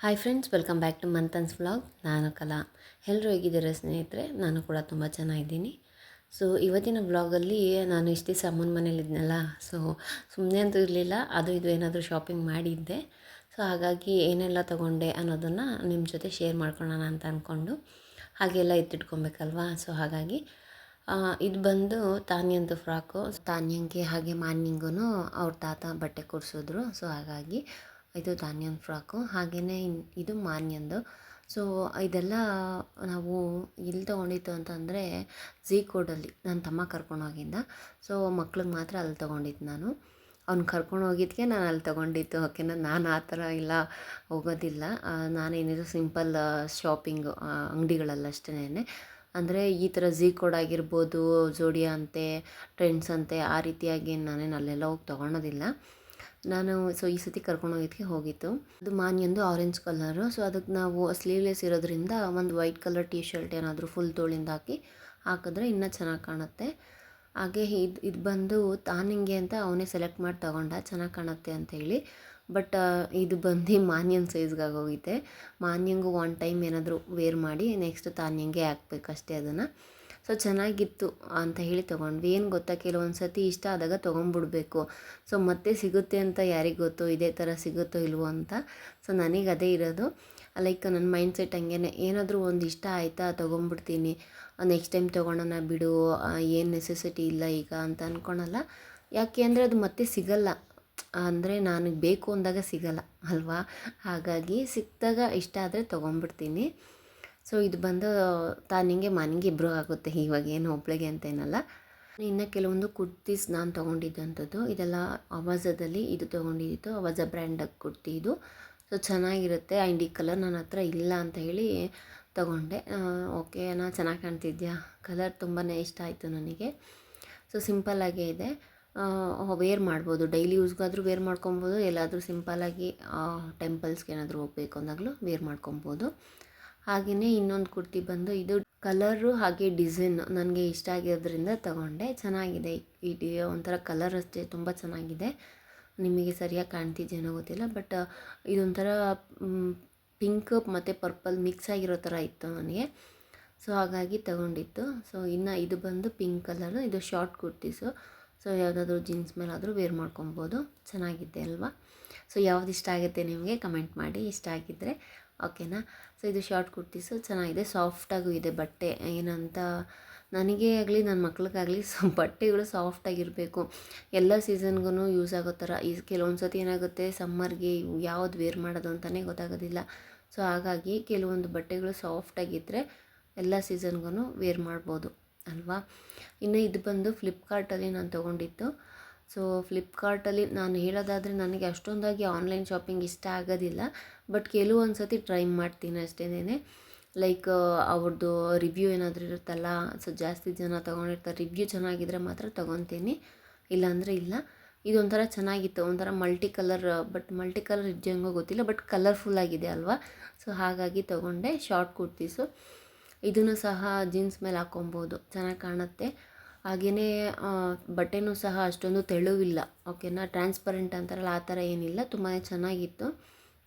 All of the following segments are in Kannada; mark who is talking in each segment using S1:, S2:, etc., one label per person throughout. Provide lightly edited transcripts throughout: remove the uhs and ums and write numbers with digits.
S1: Hi friends, welcome back to Manthan's vlog. ನಾನು ಕಲಾ. ಎಲ್ಲರೂ ಹೇಗಿದ್ದಾರೆ ಸ್ನೇಹಿತರೆ? ನಾನು ಕೂಡ ತುಂಬ ಚೆನ್ನಾಗಿದ್ದೀನಿ. ಸೊ ಇವತ್ತಿನ ವ್ಲಾಗಲ್ಲಿ ನಾನು ಇಷ್ಟು ದಿವಸ ಅಮ್ಮನ ಮನೇಲಿದ್ನಲ್ಲ, ಸೊ ಸುಮ್ಮನೆ ಅಂತೂ ಇರಲಿಲ್ಲ, ಅದು ಇದು ಏನಾದರೂ ಶಾಪಿಂಗ್ ಮಾಡಿದ್ದೆ. ಸೊ ಹಾಗಾಗಿ ಏನೆಲ್ಲ ತೊಗೊಂಡೆ ಅನ್ನೋದನ್ನು ನಿಮ್ಮ ಜೊತೆ ಶೇರ್ ಮಾಡ್ಕೊಳ್ಳೋಣ ಅಂತ ಅಂದ್ಕೊಂಡು ಹಾಗೆಲ್ಲ ಎತ್ತಿಟ್ಕೊಬೇಕಲ್ವಾ. ಸೊ ಹಾಗಾಗಿ ಇದು ಬಂದು ತಾನ್ಯಂದು ಫ್ರಾಕು. ತಾನ್ಯಂಗೆ ಹಾಗೆ ಮಾನ್ಯಂಗೂ ಅವ್ರ ತಾತ ಬಟ್ಟೆ ಕೊಡಿಸಿದ್ರು. ಸೊ ಹಾಗಾಗಿ ಇದು ತಾನ್ಯನ್ ಫ್ರಾಕು. ಹಾಗೆಯೇ ಇದು ಮಾನ್ಯಂದು. ಸೊ ಇದೆಲ್ಲ ನಾವು ಎಲ್ಲಿ ತೊಗೊಂಡಿದ್ದು ಅಂತಂದರೆ ಝೀ ಕೋಡಲ್ಲಿ ನನ್ನ ತಮ್ಮ ಕರ್ಕೊಂಡೋಗಿದ್ದ. ಸೊ ಮಕ್ಳಿಗೆ ಮಾತ್ರ ಅಲ್ಲಿ ತೊಗೊಂಡಿದ್ದು ನಾನು. ಅವ್ನು ಕರ್ಕೊಂಡು ಹೋಗಿದ್ದಕ್ಕೆ ನಾನು ಅಲ್ಲಿ ತೊಗೊಂಡಿದ್ದು. ಓಕೆನಾ, ನಾನು ಆ ಥರ ಎಲ್ಲ ಹೋಗೋದಿಲ್ಲ. ನಾನೇನಿದ್ರು ಸಿಂಪಲ್ ಶಾಪಿಂಗು ಅಂಗಡಿಗಳಲ್ಲಷ್ಟೇ. ಅಂದರೆ ಈ ಥರ ಝೀ ಕೋಡ್ ಆಗಿರ್ಬೋದು, ಜೋಡಿಯಾ ಅಂತೆ, ಟ್ರೆಂಡ್ಸ್ ಅಂತೆ, ಆ ರೀತಿಯಾಗಿ ನಾನೇನು ಅಲ್ಲೆಲ್ಲ ಹೋಗಿ ತೊಗೊಳೋದಿಲ್ಲ ನಾನು. ಸೊ ಈ ಸತಿ ಕರ್ಕೊಂಡೋಗಿದ್ದಕ್ಕೆ ಹೋಗಿತ್ತು. ಅದು ಮಾನ್ಯಂದು ಆರೆಂಜ್ ಕಲರು. ಸೊ ಅದಕ್ಕೆ ನಾವು ಸ್ಲೀವ್ಲೆಸ್ ಇರೋದ್ರಿಂದ ಒಂದು ವೈಟ್ ಕಲರ್ ಟೀ ಶರ್ಟ್ ಏನಾದರೂ ಫುಲ್ ತೋಳಿಂದ ಹಾಕಿದ್ರೆ ಇನ್ನೂ ಚೆನ್ನಾಗಿ ಕಾಣುತ್ತೆ. ಹಾಗೆ ಇದು ಬಂದು ತಾನಿಂಗೆ ಅಂತ ಅವನೇ ಸೆಲೆಕ್ಟ್ ಮಾಡಿ ತೊಗೊಂಡ, ಚೆನ್ನಾಗಿ ಕಾಣುತ್ತೆ ಅಂತೇಳಿ. ಬಟ್ ಇದು ಬಂದು ಮಾನ್ಯನ್ ಸೈಜ್ಗಾಗೋಗಿದೆ. ಮಾನ್ಯಂಗೂ ಒನ್ ಟೈಮ್ ಏನಾದರೂ ವೇರ್ ಮಾಡಿ ನೆಕ್ಸ್ಟ್ ತಾನ್ಯಂಗೆ ಹಾಕ್ಬೇಕಷ್ಟೇ ಅದನ್ನು. ಸೊ ಚೆನ್ನಾಗಿತ್ತು ಅಂತ ಹೇಳಿ ತೊಗೊಂಡ್ವಿ. ಏನು ಗೊತ್ತಾ, ಕೆಲವೊಂದು ಸತಿ ಇಷ್ಟ ಆದಾಗ ತೊಗೊಂಡ್ಬಿಡ್ಬೇಕು. ಸೊ ಮತ್ತೆ ಸಿಗುತ್ತೆ ಅಂತ ಯಾರಿಗೆ ಗೊತ್ತು, ಇದೇ ಥರ ಸಿಗುತ್ತೋ ಇಲ್ವೋ ಅಂತ. ಸೊ ನನಗೆ ಅದೇ ಇರೋದು. ಲೈಕ್ ನನ್ನ ಮೈಂಡ್ಸೆಟ್ ಹಂಗೇ, ಏನಾದರೂ ಒಂದು ಇಷ್ಟ ಆಯಿತಾ ತೊಗೊಂಡ್ಬಿಡ್ತೀನಿ, ನೆಕ್ಸ್ಟ್ ಟೈಮ್ ತೊಗೊಳೋಣ ಬಿಡು, ಏನು ನೆಸೆಸಿಟಿ ಇಲ್ಲ ಈಗ ಅಂತ ಅಂದ್ಕೊಳಲ್ಲ. ಯಾಕೆ ಅಂದರೆ ಅದು ಮತ್ತೆ ಸಿಗಲ್ಲ. ಅಂದರೆ ನನಗೆ ಬೇಕು ಅಂದಾಗ ಸಿಗಲ್ಲ ಅಲ್ವಾ. ಹಾಗಾಗಿ ಸಿಕ್ಕಿದಾಗ ಇಷ್ಟ ಆದರೆ ತೊಗೊಂಡ್ಬಿಡ್ತೀನಿ. ಸೊ ಇದು ಬಂದು ತಾನಿಗೆ ಮನೆಗೆ ಇಬ್ಬರು ಆಗುತ್ತೆ, ಇವಾಗ ಏನು ಒಬ್ಳಿಗೆ ಅಂತೇನಲ್ಲ. ಇನ್ನು ಕೆಲವೊಂದು ಕುರ್ತೀಸ್ ನಾನು ತೊಗೊಂಡಿದ್ದಂಥದ್ದು. ಇದೆಲ್ಲ ಅವಾಜದಲ್ಲಿ ಇದು ತೊಗೊಂಡಿದ್ದು, ಅವಾಜ ಬ್ರ್ಯಾಂಡ್ ಕುರ್ತಿ ಇದು. ಸೊ ಚೆನ್ನಾಗಿರುತ್ತೆ. ಆ್ಯಂಡ್ ಈ ಕಲರ್ ನನ್ನ ಹತ್ರ ಇಲ್ಲ ಅಂತ ಹೇಳಿ ತೊಗೊಂಡೆ. ಓಕೆನಾ, ಚೆನ್ನಾಗಿ ಕಾಣ್ತಿದ್ಯಾ? ಕಲರ್ ತುಂಬಾ ಇಷ್ಟ ಆಯಿತು ನನಗೆ. ಸೊ ಸಿಂಪಲ್ಲಾಗೇ ಇದೆ, ವೇರ್ ಮಾಡ್ಬೋದು, ಡೈಲಿ ಯೂಸ್ಗಾದರೂ ವೇರ್ ಮಾಡ್ಕೊಬೋದು, ಎಲ್ಲಾದರೂ ಸಿಂಪಲ್ಲಾಗಿ ಟೆಂಪಲ್ಸ್ಗೆ ಏನಾದರೂ ಹೋಗಬೇಕು ಅಂದಾಗಲೂ ವೇರ್ ಮಾಡ್ಕೊಬೋದು. ಹಾಗೆಯೇ ಇನ್ನೊಂದು ಕುರ್ತಿ ಬಂದು ಇದು ಕಲರು ಹಾಗೆ ಡಿಸೈನ್ ನನಗೆ ಇಷ್ಟ ಆಗಿರೋದ್ರಿಂದ ತೊಗೊಂಡೆ. ಚೆನ್ನಾಗಿದೆ. ಒಂಥರ ಕಲರ್ ಅಷ್ಟೇ ತುಂಬ ಚೆನ್ನಾಗಿದೆ. ನಿಮಗೆ ಸರಿಯಾಗಿ ಕಾಣ್ತಿದ್ದೇನೋ ಗೊತ್ತಿಲ್ಲ, ಬಟ್ ಇದೊಂಥರ ಪಿಂಕ್ ಮತ್ತು ಪರ್ಪಲ್ ಮಿಕ್ಸ್ ಆಗಿರೋ ಥರ ಇತ್ತು ನನಗೆ. ಸೊ ಹಾಗಾಗಿ ತೊಗೊಂಡಿತ್ತು. ಸೊ ಇನ್ನು ಇದು ಬಂದು ಪಿಂಕ್ ಕಲರು. ಇದು ಶಾರ್ಟ್ ಕುರ್ತೀಸು. ಸೊ ಯಾವುದಾದ್ರೂ ಜೀನ್ಸ್ ಮೇಲಾದರೂ ವೇರ್ ಮಾಡ್ಕೊಬೋದು. ಚೆನ್ನಾಗಿದೆ ಅಲ್ವಾ? ಸೊ ಯಾವ್ದು ಇಷ್ಟ ಆಗುತ್ತೆ ನಿಮಗೆ ಕಮೆಂಟ್ ಮಾಡಿ, ಇಷ್ಟ ಆಗಿದ್ದರೆ. ಓಕೆನಾ. ಸೊ ಇದು ಶಾರ್ಟ್ ಕುರ್ತೀಸು ಚೆನ್ನಾಗಿದೆ, ಸಾಫ್ಟಾಗೂ ಇದೆ ಬಟ್ಟೆ. ಏನಂತ ನನಗೇ ಆಗಲಿ ನನ್ನ ಮಕ್ಳಿಗಾಗಲಿ ಬಟ್ಟೆಗಳು ಸಾಫ್ಟಾಗಿರಬೇಕು, ಎಲ್ಲ ಸೀಸನ್ಗೂ ಯೂಸ್ ಆಗೋ ಥರ. ಕೆಲವೊಂದು ಸತಿ ಏನಾಗುತ್ತೆ, ಸಮ್ಮರ್ಗೆ ಯಾವ್ದು ವೇರ್ ಮಾಡೋದು ಅಂತಲೇ ಗೊತ್ತಾಗೋದಿಲ್ಲ. ಸೊ ಹಾಗಾಗಿ ಕೆಲವೊಂದು ಬಟ್ಟೆಗಳು ಸಾಫ್ಟಾಗಿದ್ದರೆ ಎಲ್ಲ ಸೀಸನ್ಗೂ ವೇರ್ ಮಾಡ್ಬೋದು ಅಲ್ವಾ. ಇನ್ನು ಇದು ಬಂದು ಫ್ಲಿಪ್ಕಾರ್ಟಲ್ಲಿ ನಾನು ತೊಗೊಂಡಿದ್ದು. ಸೊ ಫ್ಲಿಪ್ಕಾರ್ಟಲ್ಲಿ ನಾನು ಹೇಳೋದಾದರೆ ನನಗೆ ಅಷ್ಟೊಂದಾಗಿ ಆನ್ಲೈನ್ ಶಾಪಿಂಗ್ ಇಷ್ಟ ಆಗೋದಿಲ್ಲ, ಬಟ್ ಕೆಲವೊಂದು ಸತಿ ಟ್ರೈ ಮಾಡ್ತೀನಿ ಅಷ್ಟೇನೆ. ಲೈಕ್ ಅವ್ರದ್ದು ರಿವ್ಯೂ ಏನಾದರೂ ಇರುತ್ತಲ್ಲ, ಸೊ ಜಾಸ್ತಿ ಜನ ತೊಗೊಂಡಿರ್ತಾರೆ, ರಿವ್ಯೂ ಚೆನ್ನಾಗಿದ್ದರೆ ಮಾತ್ರ ತೊಗೊತೀನಿ, ಇಲ್ಲಾಂದರೆ ಇಲ್ಲ. ಇದೊಂಥರ ಚೆನ್ನಾಗಿತ್ತು, ಒಂಥರ multi colour, but multi colour ಹೆಂಗೋ ಗೊತ್ತಿಲ್ಲ, ಬಟ್ ಕಲರ್ಫುಲ್ ಆಗಿದೆ ಅಲ್ವಾ. ಸೊ ಹಾಗಾಗಿ ತೊಗೊಂಡೆ. ಶಾರ್ಟ್ ಕುರ್ತೀಸು, ಇದನ್ನು ಸಹ ಜೀನ್ಸ್ ಮೇಲೆ ಹಾಕ್ಕೊಬೋದು, ಚೆನ್ನಾಗಿ ಕಾಣುತ್ತೆ. ಹಾಗೆಯೇ ಬಟ್ಟೆನೂ ಸಹ ಅಷ್ಟೊಂದು ತೆಳುವಿಲ್ಲ. ಓಕೆನಾ, ಟ್ರಾನ್ಸ್ಪರೆಂಟ್ ಅಂತಾರಲ್ಲ ಆ ಥರ ಏನಿಲ್ಲ, ತುಂಬಾ ಚೆನ್ನಾಗಿತ್ತು,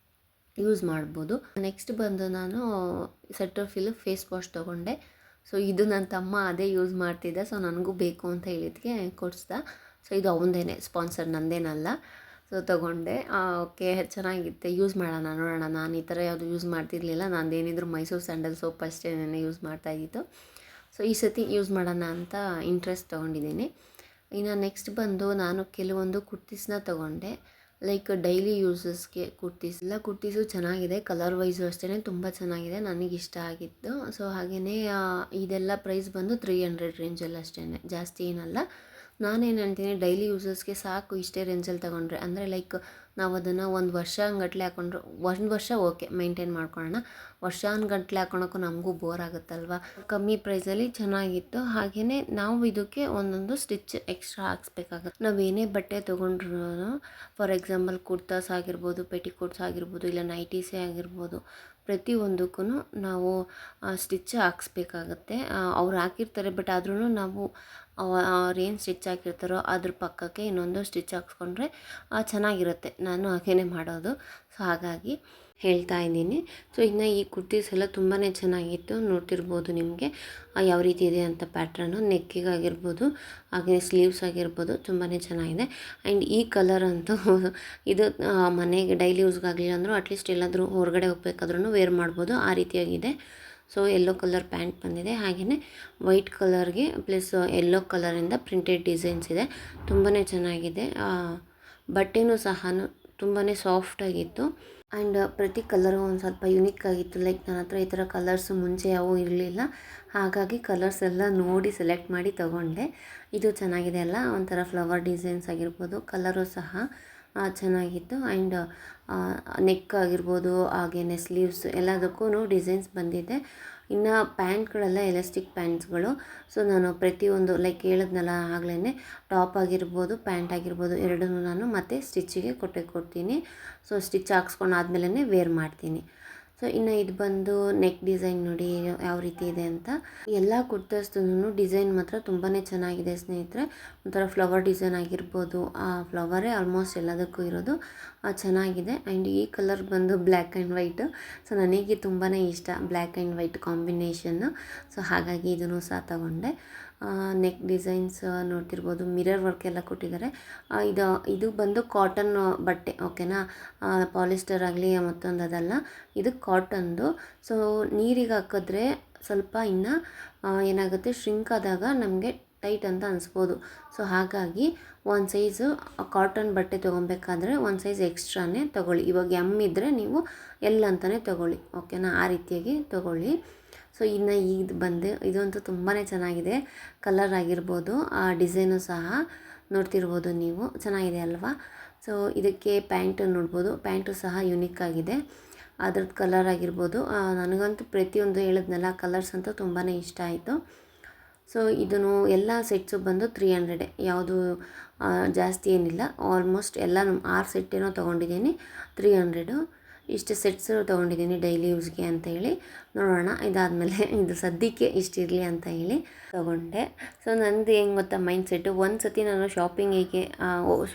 S1: ಯೂಸ್ ಮಾಡ್ಬೋದು. ನೆಕ್ಸ್ಟ್ ಬಂದು ನಾನು ಸೆಟೋಫಿಲ್ ಫೇಸ್ ವಾಶ್ ತೊಗೊಂಡೆ. ಸೊ ಇದು ನನ್ನ ತಮ್ಮ ಅದೇ ಯೂಸ್ ಮಾಡ್ತಿದ್ದ, ಸೊ ನನಗೂ ಬೇಕು ಅಂತ ಹೇಳಿದ್ದಕ್ಕೆ ಕೊಡಿಸ್ದ. ಸೊ ಇದು ಅವನದೇನೆ, ಸ್ಪಾನ್ಸರ್, ನಂದೇನಲ್ಲ. ಸೊ ತೊಗೊಂಡೆ. ಓಕೆ, ಚೆನ್ನಾಗಿತ್ತೆ, ಯೂಸ್ ಮಾಡೋಣ, ನೋಡೋಣ. ನಾನು ಈ ಥರ ಯಾವುದು ಯೂಸ್ ಮಾಡ್ತಿರ್ಲಿಲ್ಲ, ನಂದೇನಿದ್ರು ಮೈಸೂರು ಸ್ಯಾಂಡಲ್ ಸೋಪ್ ಅಷ್ಟೇ ಯೂಸ್ ಮಾಡ್ತಾಯಿದ್ದು. ಸೊ ಈ ಸತಿ ಯೂಸ್ ಮಾಡೋಣ ಅಂತ ಇಂಟ್ರೆಸ್ಟ್ ತೊಗೊಂಡಿದ್ದೀನಿ. ಇನ್ನು ನೆಕ್ಸ್ಟ್ ಬಂದು ನಾನು ಕೆಲವೊಂದು ಕುರ್ತೀಸ್ನ ತೊಗೊಂಡೆ. ಲೈಕ್ ಡೈಲಿ ಯೂಸಸ್ಗೆ ಕುರ್ತೀಸ್. ಎಲ್ಲ ಕುರ್ತೀಸು ಚೆನ್ನಾಗಿದೆ, ಕಲರ್ ವೈಸು ಅಷ್ಟೇ ತುಂಬ ಚೆನ್ನಾಗಿದೆ, ನನಗಿಷ್ಟ ಆಗಿತ್ತು. ಸೊ ಹಾಗೆಯೇ ಇದೆಲ್ಲ ಪ್ರೈಸ್ ಬಂದು 300 ರೇಂಜಲ್ಲಿ ಅಷ್ಟೇ, ಜಾಸ್ತಿ ಏನಲ್ಲ. ನಾನೇನು ಹೇಳ್ತೀನಿ, ಡೈಲಿ ಯೂಸಸ್ಗೆ ಸಾಕು ಇಷ್ಟೇ ರೇಂಜಲ್ಲಿ ತೊಗೊಂಡ್ರೆ. ಅಂದರೆ ಲೈಕ್ ನಾವು ಅದನ್ನು ಒಂದು ವರ್ಷ ಹಂಗಟ್ಲೆ ಹಾಕೊಂಡ್ರೆ, ಒಂದು ವರ್ಷ ಓಕೆ ಮೇಂಟೈನ್ ಮಾಡ್ಕೊಳ್ಳೋಣ, ವರ್ಷಾನುಗಟ್ಲೆ ಹಾಕೊಳಕ್ಕೂ ನಮಗೂ ಬೋರ್ ಆಗುತ್ತಲ್ವ. ಕಮ್ಮಿ ಪ್ರೈಸಲ್ಲಿ ಚೆನ್ನಾಗಿತ್ತು. ಹಾಗೆಯೇ ನಾವು ಇದಕ್ಕೆ ಒಂದೊಂದು ಸ್ಟಿಚ್ ಎಕ್ಸ್ಟ್ರಾ ಹಾಕ್ಸ್ಬೇಕಾಗುತ್ತೆ. ನಾವೇನೇ ಬಟ್ಟೆ ತೊಗೊಂಡ್ರೂ, ಫಾರ್ ಎಕ್ಸಾಂಪಲ್ ಕುರ್ತಾಸ್ ಆಗಿರ್ಬೋದು, ಪೆಟಿಕೋಟ್ಸ್ ಆಗಿರ್ಬೋದು, ಇಲ್ಲ ನೈಟೀಸೇ ಆಗಿರ್ಬೋದು, ಪ್ರತಿಯೊಂದಕ್ಕೂ ನಾವು ಸ್ಟಿಚ್ ಹಾಕ್ಸ್ಬೇಕಾಗತ್ತೆ. ಅವ್ರು ಹಾಕಿರ್ತಾರೆ, ಬಟ್ ಆದ್ರೂ ನಾವು ಅವ್ರೇನು ಸ್ಟಿಚ್ ಹಾಕಿರ್ತಾರೋ ಅದ್ರ ಪಕ್ಕಕ್ಕೆ ಇನ್ನೊಂದು ಸ್ಟಿಚ್ ಹಾಕ್ಸ್ಕೊಂಡ್ರೆ ಚೆನ್ನಾಗಿರುತ್ತೆ. ನಾನು ಹಾಗೇ ಮಾಡೋದು. ಸೊ ಹಾಗಾಗಿ ಹೇಳ್ತಾ ಇದ್ದೀನಿ. ಸೊ ಇನ್ನು ಈ ಕುರ್ತೀಸ್ ಎಲ್ಲ ತುಂಬಾ ಚೆನ್ನಾಗಿತ್ತು. ನೋಡ್ತಿರ್ಬೋದು ನಿಮಗೆ ಯಾವ ರೀತಿ ಇದೆ ಅಂತ ಪ್ಯಾಟ್ರನ್ನು, ನೆಕ್ಕಿಗಾಗಿರ್ಬೋದು ಹಾಗೆ ಸ್ಲೀವ್ಸ್ ಆಗಿರ್ಬೋದು ತುಂಬಾ ಚೆನ್ನಾಗಿದೆ. ಆ್ಯಂಡ್ ಈ ಕಲರ್ ಅಂತೂ ಇದು ಮನೆಗೆ ಡೈಲಿ ಯೂಸ್ಗಾಗಲಿಲ್ಲ ಅಂದರೂ ಅಟ್ಲೀಸ್ಟ್ ಎಲ್ಲಾದರೂ ಹೊರಗಡೆ ಹೋಗ್ಬೇಕಾದ್ರೂ ವೇರ್ ಮಾಡ್ಬೋದು, ಆ ರೀತಿಯಾಗಿದೆ. ಸೊ ಯೆಲ್ಲೋ ಕಲರ್ ಪ್ಯಾಂಟ್ ಬಂದಿದೆ, ಹಾಗೆಯೇ ವೈಟ್ ಕಲರ್ಗೆ ಪ್ಲಸ್ ಯೆಲ್ಲೋ ಕಲರಿಂದ ಪ್ರಿಂಟೆಡ್ ಡಿಸೈನ್ಸ್ ಇದೆ. ತುಂಬಾ ಚೆನ್ನಾಗಿದೆ. ಬಟ್ಟೆನೂ ಸಹ ತುಂಬಾ ಸಾಫ್ಟಾಗಿತ್ತು. ಆ್ಯಂಡ್ ಪ್ರತಿ ಕಲರು ಒಂದು ಸ್ವಲ್ಪ ಯುನಿಕ್ ಆಗಿತ್ತು. ಲೈಕ್ ನನ್ನ ಹತ್ರ ಈ ಥರ ಕಲರ್ಸು ಮುಂಚೆ ಯಾವೂ ಇರಲಿಲ್ಲ, ಹಾಗಾಗಿ ಕಲರ್ಸ್ ಎಲ್ಲ ನೋಡಿ ಸೆಲೆಕ್ಟ್ ಮಾಡಿ ತೊಗೊಂಡೆ. ಇದು ಚೆನ್ನಾಗಿದೆ ಅಲ್ಲ, ಒಂಥರ ಫ್ಲವರ್ ಡಿಸೈನ್ಸ್ ಆಗಿರ್ಬೋದು, ಕಲರು ಸಹ ಚೆನ್ನಾಗಿತ್ತು. ಆ್ಯಂಡ್ ನೆಕ್ ಆಗಿರ್ಬೋದು ಹಾಗೆಯೇ ಸ್ಲೀವ್ಸ್ ಎಲ್ಲದಕ್ಕೂ ಡಿಸೈನ್ಸ್ ಬಂದಿದೆ. ಇನ್ನು ಪ್ಯಾಂಟ್ಗಳೆಲ್ಲ ಎಲಾಸ್ಟಿಕ್ ಪ್ಯಾಂಟ್ಸ್ಗಳು. ಸೊ ನಾನು ಪ್ರತಿಯೊಂದು ಲೈಕ್ ಹೇಳಿದ್ನಲ್ಲ ಆಗಲೇ, ಟಾಪ್ ಆಗಿರ್ಬೋದು ಪ್ಯಾಂಟ್ ಆಗಿರ್ಬೋದು ಎರಡನ್ನೂ ನಾನು ಮತ್ತೆ ಸ್ಟಿಚ್ಚಿಗೆ ಕೊಡ್ತೀನಿ. ಸೊ ಸ್ಟಿಚ್ ಹಾಕ್ಸ್ಕೊಂಡಾದ್ಮೇಲೆ ವೇರ್ ಮಾಡ್ತೀನಿ. ಸೊ ಇನ್ನು ಇದು ಬಂದು ನೆಕ್ ಡಿಸೈನ್ ನೋಡಿ ಯಾವ ರೀತಿ ಇದೆ ಅಂತ. ಎಲ್ಲ ಕುರ್ತಾಸ್ದು ಡಿಸೈನ್ ಮಾತ್ರ ತುಂಬಾ ಚೆನ್ನಾಗಿದೆ ಸ್ನೇಹಿತರೆ. ಒಂಥರ ಫ್ಲವರ್ ಡಿಸೈನ್ ಆಗಿರ್ಬೋದು, ಆ ಫ್ಲವರೇ ಆಲ್ಮೋಸ್ಟ್ ಎಲ್ಲದಕ್ಕೂ ಇರೋದು, ಚೆನ್ನಾಗಿದೆ. ಆ್ಯಂಡ್ ಈ ಕಲರ್ ಬಂದು ಬ್ಲ್ಯಾಕ್ ಆ್ಯಂಡ್ ವೈಟು. ಸೊ ನನಗೆ ತುಂಬಾ ಇಷ್ಟ black and white combination. So ಹಾಗಾಗಿ ಇದನ್ನು ಸಹ ತಗೊಂಡೆ. ನೆಕ್ ಡಿಸೈನ್ಸ್ ನೋಡ್ತಿರ್ಬೋದು, ಮಿರರ್ ವರ್ಕ್ ಎಲ್ಲ ಕೊಟ್ಟಿದ್ದಾರೆ. ಇದು ಬಂದು ಕಾಟನ್ ಬಟ್ಟೆ, ಓಕೆನಾ. ಪಾಲಿಸ್ಟರ್ ಆಗಲಿ ಮತ್ತೊಂದು ಅದಲ್ಲ, ಇದು ಕಾಟನ್ದು. ಸೊ ನೀರಿಗೆ ಹಾಕಿದ್ರೆ ಸ್ವಲ್ಪ ಇನ್ನು ಏನಾಗುತ್ತೆ, ಶ್ರಿಂಕ್ ಆದಾಗ ನಮಗೆ ಟೈಟ್ ಅಂತ ಅನಿಸ್ಬೋದು. ಸೊ ಹಾಗಾಗಿ ಒಂದು ಸೈಜು ಕಾಟನ್ ಬಟ್ಟೆ ತೊಗೊಬೇಕಾದ್ರೆ ಒಂದು ಸೈಜ್ ಎಕ್ಸ್ಟ್ರಾನೇ ತೊಗೊಳ್ಳಿ. ಇವಾಗ ಎಮ್ ಇದ್ದರೆ ನೀವು ಎಲ್ ಅಂತಲೇ ತೊಗೊಳ್ಳಿ, ಓಕೆನಾ, ಆ ರೀತಿಯಾಗಿ ತೊಗೊಳ್ಳಿ. ಸೊ ಇನ್ನು ಇದಂತೂ ತುಂಬಾ ಚೆನ್ನಾಗಿದೆ. ಕಲರ್ ಆಗಿರ್ಬೋದು, ಆ ಡಿಸೈನು ಸಹ ನೋಡ್ತಿರ್ಬೋದು ನೀವು, ಚೆನ್ನಾಗಿದೆ ಅಲ್ವಾ. ಸೊ ಇದಕ್ಕೆ ಪ್ಯಾಂಟು ನೋಡ್ಬೋದು, ಪ್ಯಾಂಟು ಸಹ ಯುನಿಕ್ ಆಗಿದೆ. ಅದ್ರದ್ದು ಕಲರ್ ಆಗಿರ್ಬೋದು, ನನಗಂತೂ ಪ್ರತಿಯೊಂದು ಹೇಳಿದ್ನಲ್ಲ ಕಲರ್ಸ್ ಅಂತೂ ತುಂಬಾ ಇಷ್ಟ ಆಯಿತು. ಸೊ ಇದನ್ನು ಎಲ್ಲ ಸೆಟ್ಸು ಬಂದು 300, ಯಾವುದು ಜಾಸ್ತಿ ಏನಿಲ್ಲ. ಆಲ್ಮೋಸ್ಟ್ ಎಲ್ಲ 6 ಸೆಟ್ ಏನೋ ತೊಗೊಂಡಿದ್ದೀನಿ. 300 ಇಷ್ಟು ಸೆಟ್ಸು ತೊಗೊಂಡಿದ್ದೀನಿ ಡೈಲಿ ಯೂಸ್ಗೆ ಅಂತ ಹೇಳಿ. ನೋಡೋಣ, ಇದಾದಮೇಲೆ ಇದು ಸದ್ಯಕ್ಕೆ ಇಷ್ಟಿರಲಿ ಅಂತ ಹೇಳಿ ತೊಗೊಂಡೆ. ಸೊ ನಂದು ಹೆಂಗೆ ಗೊತ್ತಾ ಮೈಂಡ್ ಸೆಟ್ಟು, ಒಂದು ಸತಿ ನಾನು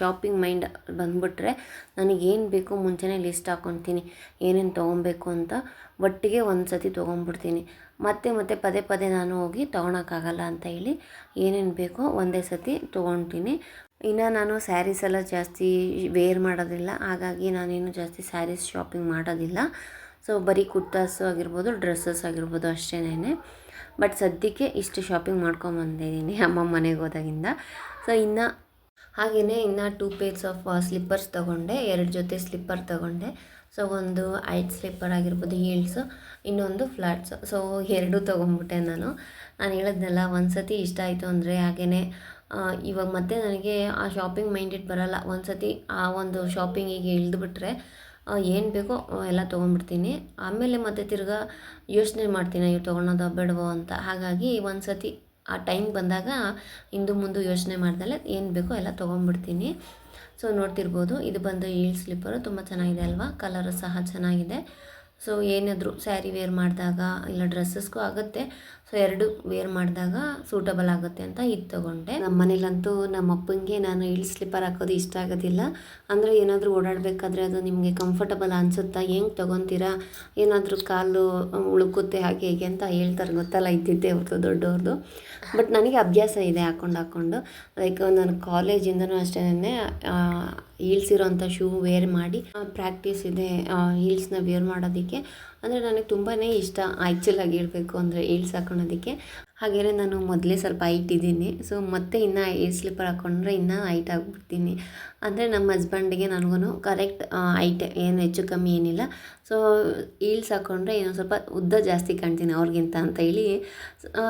S1: ಶಾಪಿಂಗ್ ಮೈಂಡ್ ಬಂದುಬಿಟ್ರೆ ನನಗೇನು ಬೇಕು ಮುಂಚೆನೇ ಲಿಸ್ಟ್ ಹಾಕ್ಕೊತೀನಿ, ಏನೇನು ತೊಗೊಬೇಕು ಅಂತ. ಒಟ್ಟಿಗೆ ಒಂದು ಸತಿ ತೊಗೊಂಡ್ಬಿಡ್ತೀನಿ. ಮತ್ತೆ ಪದೇ ಪದೇ ನಾನು ಹೋಗಿ ತೊಗೊಳಕ್ಕಾಗಲ್ಲ ಅಂತ ಹೇಳಿ ಏನೇನು ಬೇಕೋ ಒಂದೇ ಸತಿ ತೊಗೊಳ್ತೀನಿ. ಇನ್ನು ನಾನು ಸ್ಯಾರೀಸ್ ಎಲ್ಲ ಜಾಸ್ತಿ ವೇರ್ ಮಾಡೋದಿಲ್ಲ, ಹಾಗಾಗಿ ನಾನೇನು ಜಾಸ್ತಿ ಸ್ಯಾರೀಸ್ ಶಾಪಿಂಗ್ ಮಾಡೋದಿಲ್ಲ. ಸೊ ಬರೀ ಕುರ್ತಾಸು ಆಗಿರ್ಬೋದು, ಡ್ರೆಸ್ಸಸ್ ಆಗಿರ್ಬೋದು ಅಷ್ಟೇನೆ. ಬಟ್ ಸದ್ಯಕ್ಕೆ ಇಷ್ಟು ಶಾಪಿಂಗ್ ಮಾಡ್ಕೊಂಬಂದಿದ್ದೀನಿ ಅಮ್ಮ ಮನೆಗೆ ಹೋದಾಗಿಂದ. ಸೊ ಹಾಗೆಯೇ 2 ಪೇರ್ಸ್ ಆಫ್ ಸ್ಲಿಪ್ಪರ್ಸ್ ತೊಗೊಂಡೆ, 2 ಜೊತೆ ಸ್ಲಿಪ್ಪರ್ ತೊಗೊಂಡೆ. ಸೊ ಒಂದು ಐಟ್ ಸ್ಲಿಪ್ಪರ್ ಆಗಿರ್ಬೋದು ಹೀಲ್ಸು, ಇನ್ನೊಂದು ಫ್ಲ್ಯಾಟ್ಸ್. ಸೊ 2 ತೊಗೊಂಡ್ಬಿಟ್ಟೆ ನಾನು ಹೇಳಿದ್ನಲ್ಲ, ಒಂದು ಸತಿ ಇಷ್ಟ ಆಯಿತು ಅಂದರೆ ಹಾಗೆಯೇ ಇವಾಗ ಮತ್ತೆ ನನಗೆ ಆ ಶಾಪಿಂಗ್ ಮೈಂಡೆಡ್ ಬರೋಲ್ಲ. ಒಂದು ಸತಿ ಆ ಒಂದು ಶಾಪಿಂಗಿಗೆ ಇಳಿದ್ಬಿಟ್ರೆ ಏನು ಬೇಕೋ ಎಲ್ಲ ತೊಗೊಂಡ್ಬಿಡ್ತೀನಿ. ಆಮೇಲೆ ಮತ್ತೆ ತಿರ್ಗಾ ಯೋಚನೆ ಮಾಡ್ತೀನಿ, ಇವು ತೊಗೊಳೋದೋ ಬೇಡವೋ ಅಂತ. ಹಾಗಾಗಿ ಒಂದು ಸತಿ ಆ ಟೈಮ್ ಬಂದಾಗ ಹಿಂದು ಮುಂದೆ ಯೋಚನೆ ಮಾಡ್ದಲೆ ಏನು ಬೇಕೋ ಎಲ್ಲ ತೊಗೊಂಡ್ಬಿಡ್ತೀನಿ. ಸೊ ನೋಡ್ತಿರ್ಬೋದು, ಇದು ಬಂದು ಹೀಲ್ ಸ್ಲಿಪ್ಪರು ತುಂಬ ಚೆನ್ನಾಗಿದೆ ಅಲ್ವಾ, ಕಲರು ಸಹ ಚೆನ್ನಾಗಿದೆ. ಸೊ ಏನಾದರೂ ಸ್ಯಾರಿ ವೇರ್ ಮಾಡಿದಾಗ ಇಲ್ಲ ಡ್ರೆಸ್ಸಸ್ಗೂ ಆಗುತ್ತೆ. ಸೊ 2 ವೇರ್ ಮಾಡಿದಾಗ ಸೂಟಬಲ್ ಆಗುತ್ತೆ ಅಂತ ಇದು ತೊಗೊಂಡೆ. ನಮ್ಮ ಮನೇಲಂತೂ ನಮ್ಮ ಅಪ್ಪನಿಗೆ ನಾನು ಹೀಲ್ ಸ್ಲಿಪ್ಪರ್ ಹಾಕೋದು ಇಷ್ಟ ಆಗೋದಿಲ್ಲ. ಅಂದರೆ ಏನಾದರೂ ಓಡಾಡಬೇಕಾದ್ರೆ ಅದು ನಿಮಗೆ ಕಂಫರ್ಟಬಲ್ ಅನಿಸುತ್ತಾ, ಹೆಂಗೆ ತೊಗೊತೀರಾ, ಏನಾದರೂ ಕಾಲು ಉಳುಕುತ್ತೆ ಹಾಗೆ ಹೀಗೆ ಅಂತ ಹೇಳ್ತಾರೆ, ಗೊತ್ತಲ್ಲ, ಇದ್ದಿದ್ದೆ ಅವ್ರದ್ದು ದೊಡ್ಡವ್ರದ್ದು. ಬಟ್ ನನಗೆ ಅಭ್ಯಾಸ ಇದೆ ಹಾಕ್ಕೊಂಡು. ಲೈಕ್ ನಾನು ಕಾಲೇಜಿಂದನೂ ಅಷ್ಟೇನೆ ಹೀಲ್ಸ್ ಇರೋಂಥ ಶೂ ವೇರ್ ಮಾಡಿ ಪ್ರಾಕ್ಟೀಸ್ ಇದೆ ಹೀಲ್ಸ್ನ ವೇರ್ ಮಾಡೋದಕ್ಕೆ. ಅಂದರೆ ನನಗೆ ತುಂಬಾ ಇಷ್ಟ ಆ್ಯಕ್ಚುಲಾಗಿ ಹೇಳಬೇಕು ಅಂದರೆ ಹೀಲ್ಸ್ ಹಾಕ್ಕೊಳೋದಕ್ಕೆ. ಹಾಗೆಯೇ ನಾನು ಮೊದಲೇ ಸ್ವಲ್ಪ ಹೈಟ್ ಇದ್ದೀನಿ. ಸೊ ಮತ್ತೆ ಇನ್ನು ಹೀಲ್ ಸ್ಲಿಪ್ಪರ್ ಹಾಕ್ಕೊಂಡ್ರೆ ಇನ್ನೂ ಹೈಟ್ ಆಗಿಬಿಡ್ತೀನಿ. ಅಂದರೆ ನಮ್ಮ ಹಸ್ಬೆಂಡಿಗೆ ನನಗೂ ಕರೆಕ್ಟ್ ಹೈಟೆ, ಏನು ಹೆಚ್ಚು ಕಮ್ಮಿ ಏನಿಲ್ಲ. ಸೊ ಹೀಲ್ಸ್ ಹಾಕ್ಕೊಂಡ್ರೆ ಇನ್ನೊಂದು ಸ್ವಲ್ಪ ಉದ್ದ ಜಾಸ್ತಿ ಕಾಣ್ತೀನಿ ಅವ್ರಿಗಿಂತ ಅಂತ ಹೇಳಿ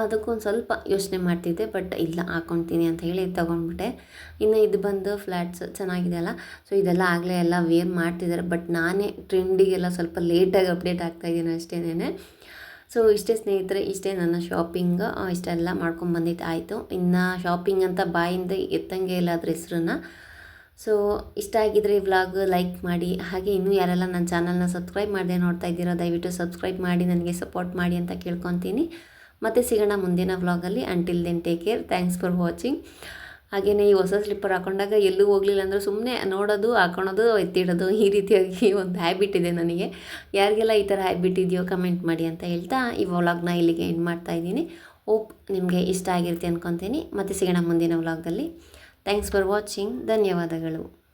S1: ಅದಕ್ಕೊಂದು ಸ್ವಲ್ಪ ಯೋಚನೆ ಮಾಡ್ತಿದ್ದೆ. ಬಟ್ ಇಲ್ಲ, ಹಾಕ್ಕೊತೀನಿ ಅಂತ ಹೇಳಿ ತೊಗೊಂಡ್ಬಿಟ್ಟೆ. ಇನ್ನು ಇದು ಬಂದು ಫ್ಲ್ಯಾಟ್ಸ್ ಚೆನ್ನಾಗಿದೆ ಅಲ್ಲ. ಸೊ ಇದೆಲ್ಲ ಆಗಲೇ ಎಲ್ಲ ವೇರ್ ಮಾಡ್ತಿದ್ದಾರೆ, ಬಟ್ ನಾನೇ ಟ್ರೆಂಡಿಗೆಲ್ಲ ಸ್ವಲ್ಪ ಲೇಟಾಗಿ ಅಪ್ಡೇಟ್ ಆಗ್ತಾಯಿದ್ದೀನಿ ಅಷ್ಟೇನೆ. ಸೊ ಇಷ್ಟೇ ಸ್ನೇಹಿತರೆ, ಇಷ್ಟೇ ನನ್ನ ಶಾಪಿಂಗ್. ಇಷ್ಟೆಲ್ಲ ಮಾಡ್ಕೊಂಬಂದಿದ್ದು ಆಯಿತು. ಇನ್ನು ಶಾಪಿಂಗ್ ಅಂತ ಬಾಯಿಂದ ಎತ್ತಂಗೆ ಇಲ್ಲ ಅದ್ರ ಹೆಸ್ರನ್ನ. ಸೊ ಇಷ್ಟ ಆಗಿದ್ರೆ ಈ ವ್ಲಾಗ್ ಲೈಕ್ ಮಾಡಿ. ಹಾಗೆ ಇನ್ನೂ ಯಾರೆಲ್ಲ ನನ್ನ ಚಾನಲ್ನ ಸಬ್ಸ್ಕ್ರೈಬ್ ಮಾಡದೆ ನೋಡ್ತಾ ಇದ್ದೀರೋ ದಯವಿಟ್ಟು ಸಬ್ಸ್ಕ್ರೈಬ್ ಮಾಡಿ, ನನಗೆ ಸಪೋರ್ಟ್ ಮಾಡಿ ಅಂತ ಕೇಳ್ಕೊತೀನಿ. ಮತ್ತೆ ಸಿಗೋಣ ಮುಂದಿನ ವ್ಲಾಗಲ್ಲಿ. Until then take care. Thanks for watching. ಹಾಗೆಯೇ ಈ ಹೊಸ ಸ್ಲಿಪ್ಪರ್ ಹಾಕೊಂಡಾಗ ಎಲ್ಲೂ ಹೋಗಲಿಲ್ಲ ಅಂದರೂ ಸುಮ್ಮನೆ ನೋಡೋದು, ಹಾಕೊಳೋದು, ಎತ್ತಿಡೋದು ಈ ರೀತಿಯಾಗಿ ಒಂದು ಹ್ಯಾಬಿಟ್ ಇದೆ ನನಗೆ. ಯಾರಿಗೆಲ್ಲ ಈ ಥರ ಹ್ಯಾಬಿಟ್ ಇದೆಯೋ ಕಮೆಂಟ್ ಮಾಡಿ ಅಂತ ಹೇಳ್ತಾ ಈ ವ್ಲಾಗ್ನ ಇಲ್ಲಿಗೆ ಎಂಡ್ ಮಾಡ್ತಾಯಿದ್ದೀನಿ. ಹೋಪ್ ನಿಮಗೆ ಇಷ್ಟ ಆಗಿರುತ್ತೆ ಅಂದ್ಕೊತೀನಿ. ಮತ್ತೆ ಸಿಗೋಣ ಮುಂದಿನ ವ್ಲಾಗಲ್ಲಿ. Thanks for watching. ಧನ್ಯವಾದಗಳು.